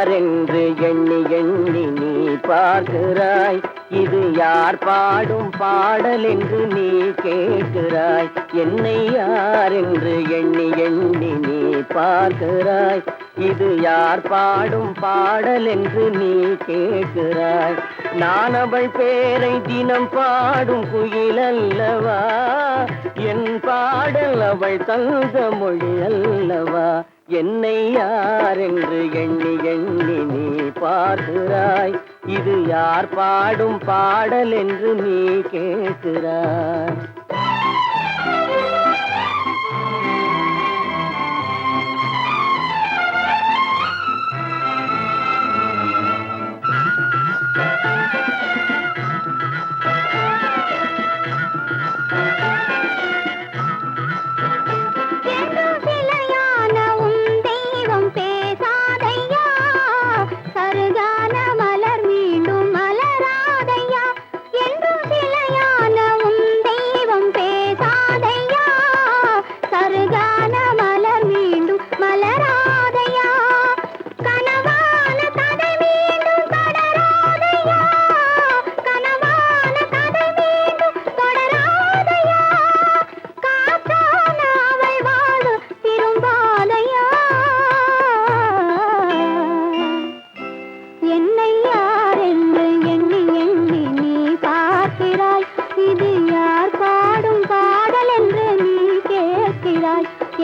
யார் என்று எண்ணி எண்ணி நீ பார்க்கிறாய். இது யார் பாடும் பாடல் என்று நீ கேட்கிறாய். என்னை யார் என்று எண்ணி எண்ணி நீ பார்க்கிறாய். இது யார் பாடும் பாடல் என்று நீ கேட்கிறாய். நான் அவள் பேரை தினம் பாடும் குயில் அல்லவா, என் பாடல் அவள் தந்த மொழி அல்லவா. என்னை யார் என்று எண்ணி எண்ணி நீ பார்க்கிறாய். இது யார் பாடும் பாடல் என்று நீ கேட்கிறாய்.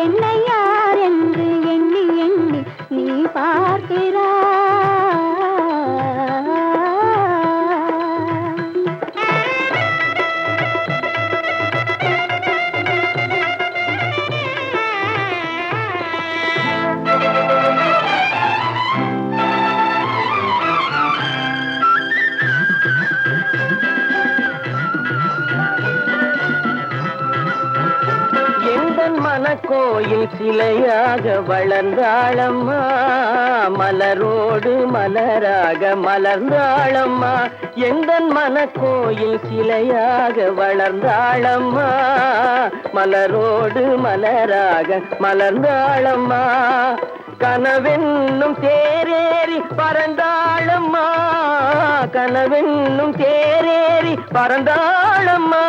என்னை யார் என்று எண்ணி எண்ணி நீ பார்க்கிறாய். மனக்கோயில் சிலையாக வளர்ந்தாளம்மா, மலரோடு மலராக மலர்ந்தாளம்மா. எந்தன் மனக்கோயில் சிலையாக வளர்ந்தாளம்மா, மலரோடு மலராக மலர்ந்தாளம்மா. கனவென்னும் தேரேறி பறந்தாளம்மா, கனவென்னும் தேரேறி பறந்தாளம்மா.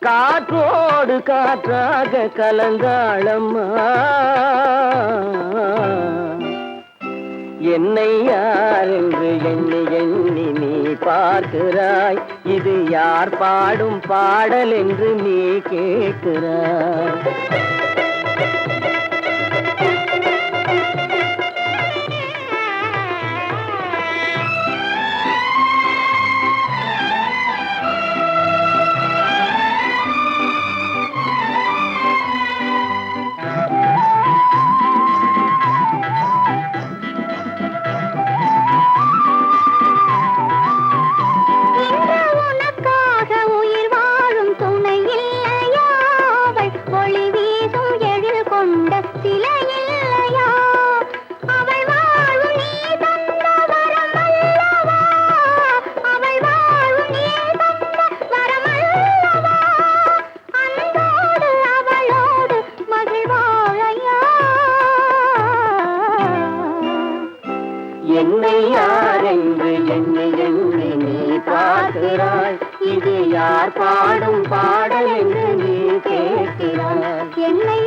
காற்றோடு காற்றாக கலந்தாளம்மா. என்னை யார் என்று எண்ணி எண்ணி நீ பார்க்கிறாய். இது யார் பாடும் பாடல் என்று நீ கேட்கிறாய். என்னை யார் என்று எண்ணி எண்ணி நீ பார்க்கிறாய். இது யார் பாடும் பாடல் என்று நீ கேட்கிறாய். என்னை